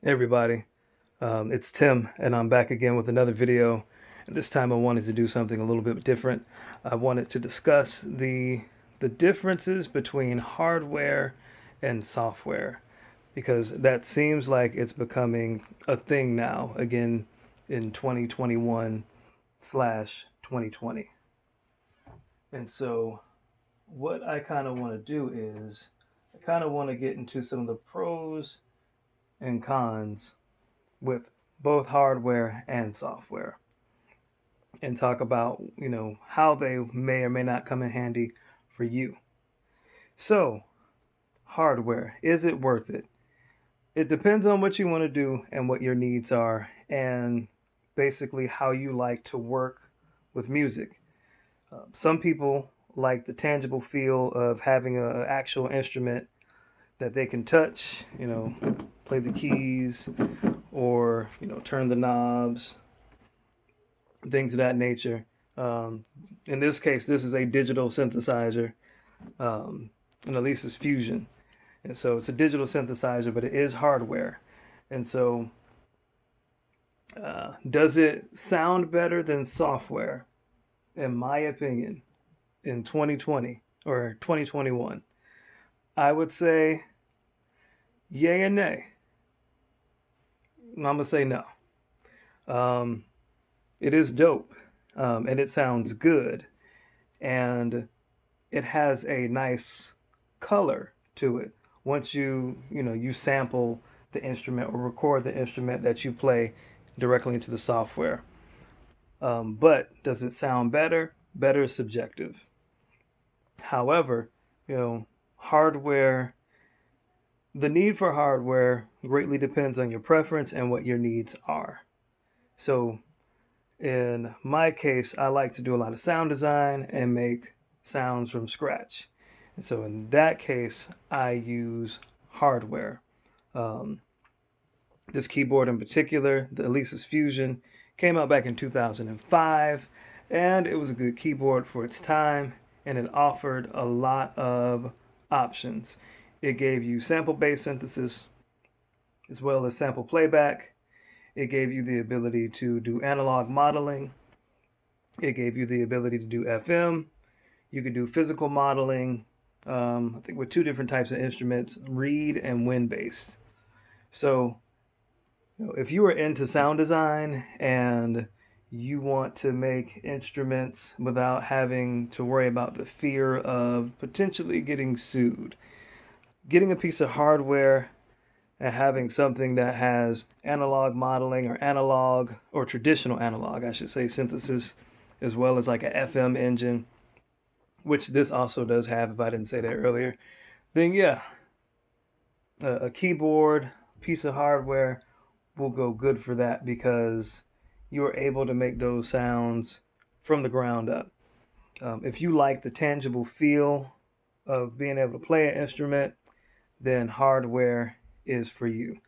Everybody, it's Tim, and I'm back again with another video. This time I wanted to do something a little bit different. I wanted to discuss the differences between hardware and software because that seems like it's becoming a thing now, again in 2021/2020. And so what I kind of want to do is I kind of want to get into some of the pros and cons with both hardware and software and talk about, how they may or may not come in handy for you. So, hardware, is it worth it? It depends on what you want to do and what your needs are and basically how you like to work with music. Some people like the tangible feel of having an actual instrument that they can touch, play the keys or, turn the knobs, things of that nature. In this case, this is a digital synthesizer, an Alesis Fusion. And so it's a digital synthesizer, but it is hardware. And so, does it sound better than software? In my opinion, in 2020 or 2021, I would say yay and nay. I'm going to say no. Um, it is dope, and it sounds good, and it has a nice color to it. Once you sample the instrument or record the instrument that you play directly into the software. But does it sound better? Better is subjective. However, hardware, the need for hardware greatly depends on your preference and what your needs are. So in my case, I like to do a lot of sound design and make sounds from scratch. And so in that case, I use hardware. Um, this keyboard in particular, the Alesis Fusion, came out back in 2005, and it was a good keyboard for its time, and it offered a lot of options. It gave you sample-based synthesis as well as sample playback. It gave you the ability to do analog modeling. It gave you the ability to do FM. You could do physical modeling, I think with two different types of instruments, reed and wind based. So, if you are into sound design and you want to make instruments without having to worry about the fear of potentially getting sued, getting a piece of hardware and having something that has analog modeling or analog or traditional analog, I should say, synthesis, as well as like a FM engine, which this also does have if I didn't say that earlier, then yeah, a keyboard, piece of hardware will go good for that because you are able to make those sounds from the ground up. If you like the tangible feel of being able to play an instrument, then hardware is for you.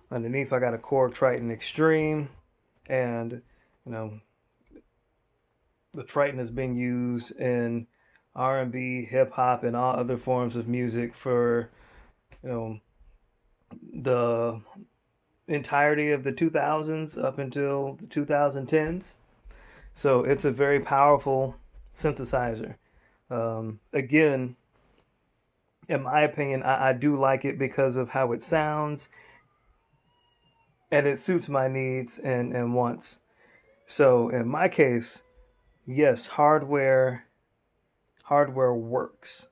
Underneath, I got a Korg Triton Extreme, and you know the Triton is being used in R&B, hip hop, and all other forms of music for you know the entirety of the 2000s up until the 2010s. So it's a very powerful synthesizer. Again, in my opinion, I do like it because of how it sounds and it suits my needs and wants. So in my case, yes, hardware works.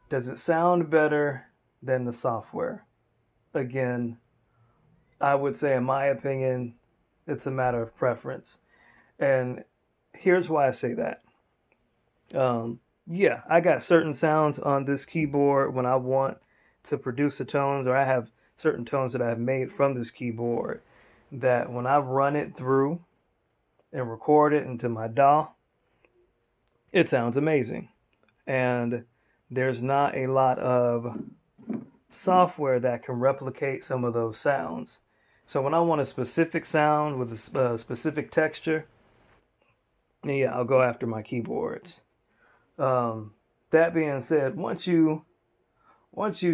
Does it sound better than the software? Again, I would say in my opinion, it's a matter of preference. And here's why I say that. Yeah, I got certain sounds on this keyboard when I want to produce the tones, or I have certain tones that I've made from this keyboard that when I run it through and record it into my DAW, it sounds amazing. And there's not a lot of software that can replicate some of those sounds. So when I want a specific sound with a specific texture, yeah, I'll go after my keyboards. That being said, once you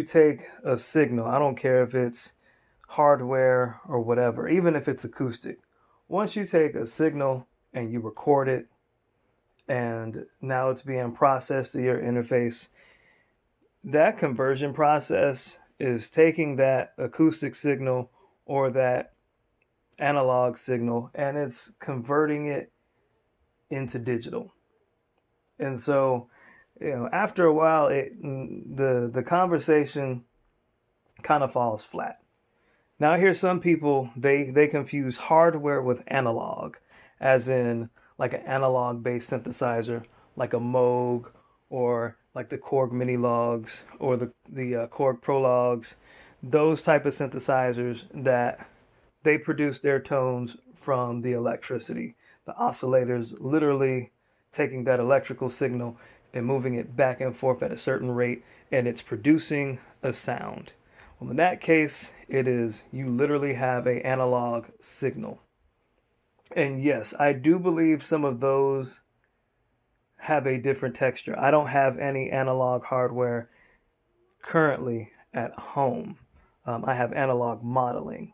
take a signal, I don't care if it's hardware or whatever, even if it's acoustic, once you take a signal and you record it and now it's being processed to your interface, that conversion process is taking that acoustic signal or that analog signal and it's converting it into digital. And so, after a while, the conversation kind of falls flat. Now, I hear some people they confuse hardware with analog, as in like an analog based synthesizer, like a Moog or like the Korg Mini Logs or the Korg Prologs, those type of synthesizers that they produce their tones from the electricity. The oscillators literally taking that electrical signal and moving it back and forth at a certain rate, and it's producing a sound. Well, in that case, it is you literally have a analog signal. And yes, I do believe some of those have a different texture. I don't have any analog hardware currently at home. I have analog modeling,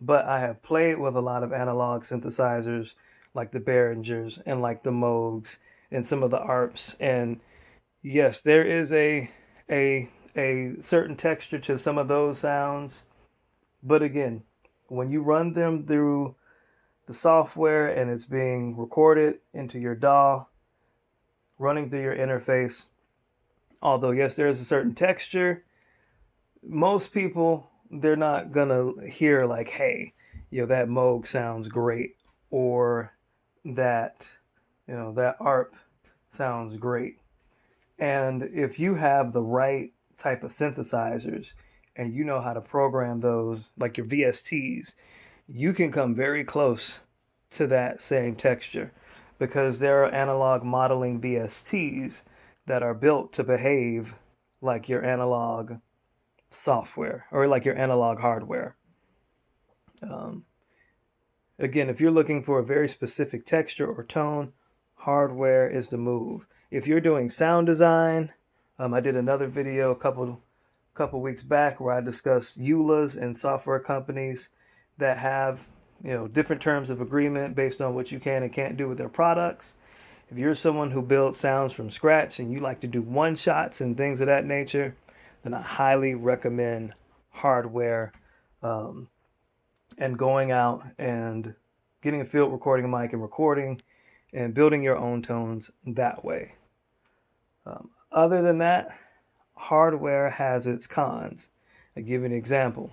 but I have played with a lot of analog synthesizers like the Behringers and like the Moogs and some of the ARPs. And yes, there is a certain texture to some of those sounds. But again, when you run them through the software and it's being recorded into your DAW, running through your interface, although yes, there is a certain texture, most people, they're not gonna hear like, hey, that Moog sounds great, or that, that ARP sounds great. And if you have the right type of synthesizers and you know how to program those, like your VSTs, you can come very close to that same texture because there are analog modeling VSTs that are built to behave like your analog software or like your analog hardware. Um, Again, if you're looking for a very specific texture or tone, hardware is the move. If you're doing sound design, I did another video a couple weeks back where I discussed EULAs and software companies that have different terms of agreement based on what you can and can't do with their products. If you're someone who builds sounds from scratch and you like to do one shots and things of that nature, then I highly recommend hardware, and going out and getting a field recording mic and recording and building your own tones that way. Other than that, hardware has its cons. I'll give you an example.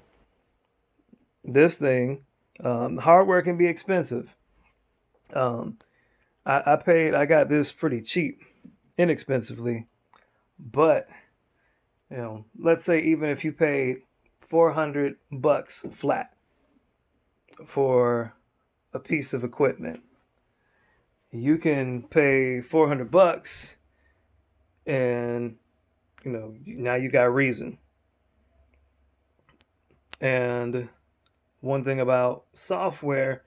This thing, hardware can be expensive. Um, I got this pretty cheap, inexpensively, but let's say even if you paid $400 flat for a piece of equipment, you can pay $400 and now you got Reason. And one thing about software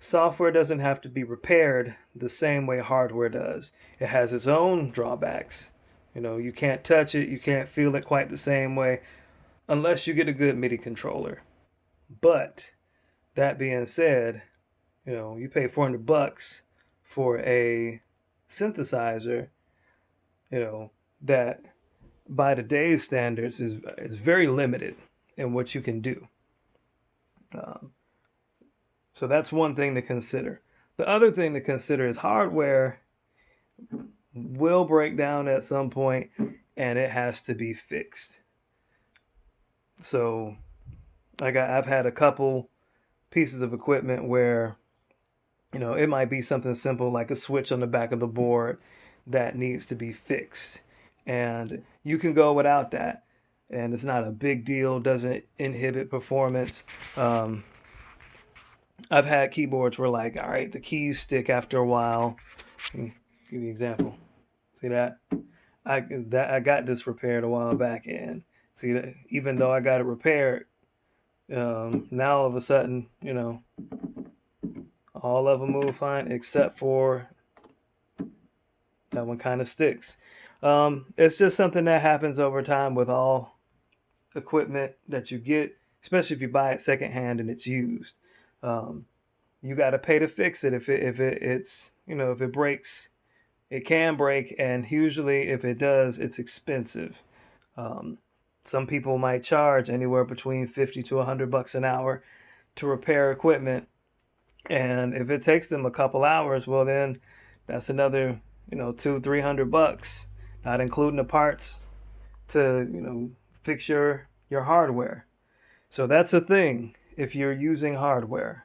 doesn't have to be repaired the same way hardware does. It has its own drawbacks. You can't touch it, you can't feel it quite the same way unless you get a good MIDI controller. But that being said, you pay $400 for a synthesizer, that by today's standards is very limited in what you can do. So that's one thing to consider. The other thing to consider is hardware will break down at some point and it has to be fixed. So I've had a couple pieces of equipment where it might be something simple like a switch on the back of the board that needs to be fixed, and you can go without that and it's not a big deal, doesn't inhibit performance. I've had keyboards where like, all right, the keys stick after a while. Give you an example. See that? I got this repaired a while back, and see that even though I got it repaired, now all of a sudden, all of them move fine except for that one kind of sticks. It's just something that happens over time with all equipment that you get, especially if you buy it secondhand and it's used. You got to pay to fix it it's if it breaks, it can break, and usually if it does, it's expensive. Um, some people might charge anywhere between 50 to $100 an hour to repair equipment, and if it takes them a couple hours, well then that's another $200-300, not including the parts to fix your hardware. So that's a thing if you're using hardware.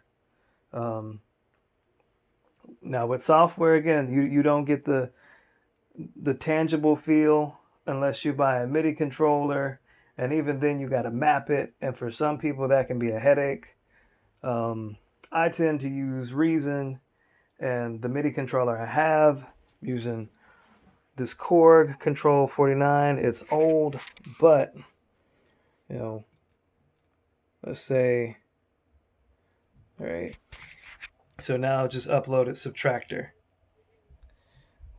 Um, Now with software, again, you don't get the tangible feel unless you buy a MIDI controller, and even then you got to map it, and for some people that can be a headache. I tend to use Reason, and the MIDI controller I have using this Korg Control 49. It's old, but let's say, all right. So now just uploaded Subtractor.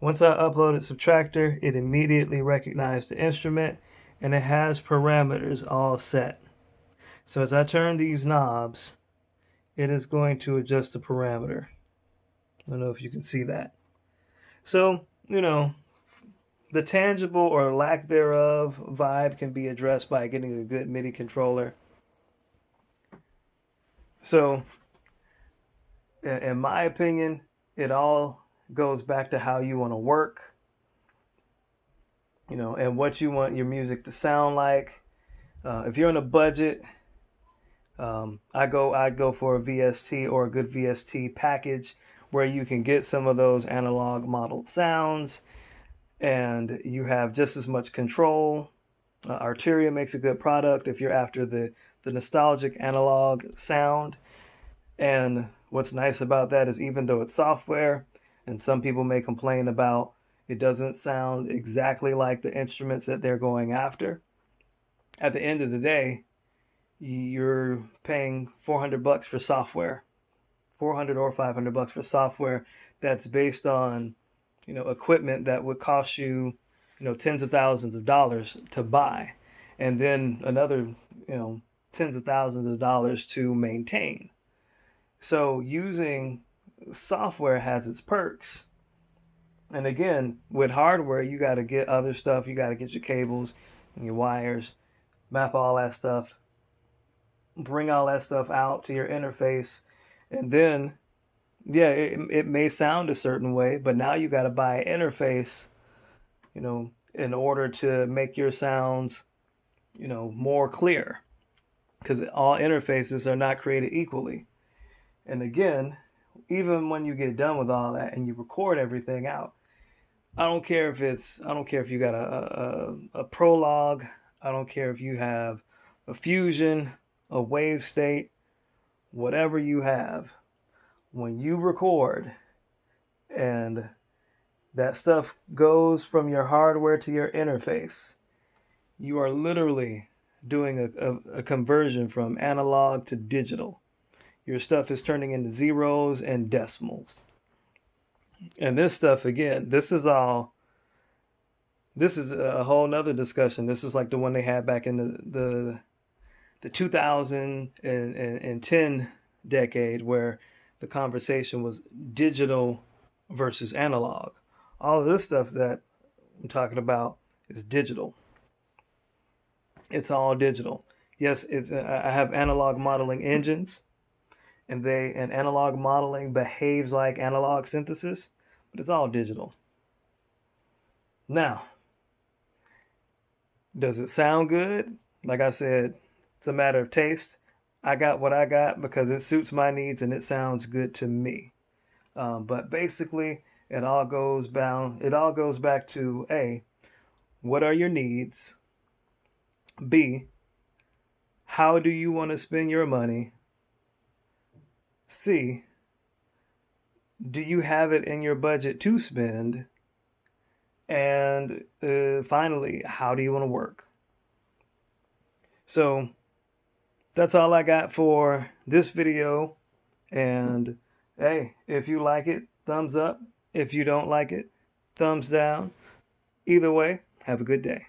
Once I uploaded Subtractor, it immediately recognized the instrument, and it has parameters all set. So as I turn these knobs, it is going to adjust the parameter. I don't know if you can see that. So, the tangible or lack thereof vibe can be addressed by getting a good MIDI controller. So, in my opinion, it all goes back to how you want to work, and what you want your music to sound like. If you're on a budget, I'd go for a VST or a good VST package where you can get some of those analog modeled sounds and you have just as much control. Arturia makes a good product if you're after the nostalgic analog sound. And what's nice about that is even though it's software, and some people may complain about it doesn't sound exactly like the instruments that they're going after, at the end of the day, you're paying $400 for software, $400 or $500 for software that's based on, equipment that would cost you, tens of thousands of dollars to buy, and then another, tens of thousands of dollars to maintain. So using software has its perks. And again, with hardware, you got to get other stuff. You got to get your cables and your wires, map all that stuff, bring all that stuff out to your interface. And then, yeah, it may sound a certain way, but now you got to buy an interface, in order to make your sounds, more clear. Because all interfaces are not created equally. And again, even when you get done with all that and you record everything out, I don't care if you got a Prologue, I don't care if you have a Fusion, a Wave State, whatever you have, when you record and that stuff goes from your hardware to your interface, you are literally doing a conversion from analog to digital. Your stuff is turning into zeros and decimals. And this stuff, again, this is a whole nother discussion. This is like the one they had back in the 2010 decade, where the conversation was digital versus analog. All of this stuff that I'm talking about is digital. It's all digital. Yes, I have analog modeling engines, and analog modeling behaves like analog synthesis, but it's all digital. Now, does it sound good? Like I said, it's a matter of taste. I got what I got because it suits my needs and it sounds good to me. But basically, it all goes back to A, what are your needs? B, how do you want to spend your money? C, do you have it in your budget to spend? And finally, how do you want to work? So that's all I got for this video. And hey, if you like it, thumbs up. If you don't like it, thumbs down. Either way, have a good day.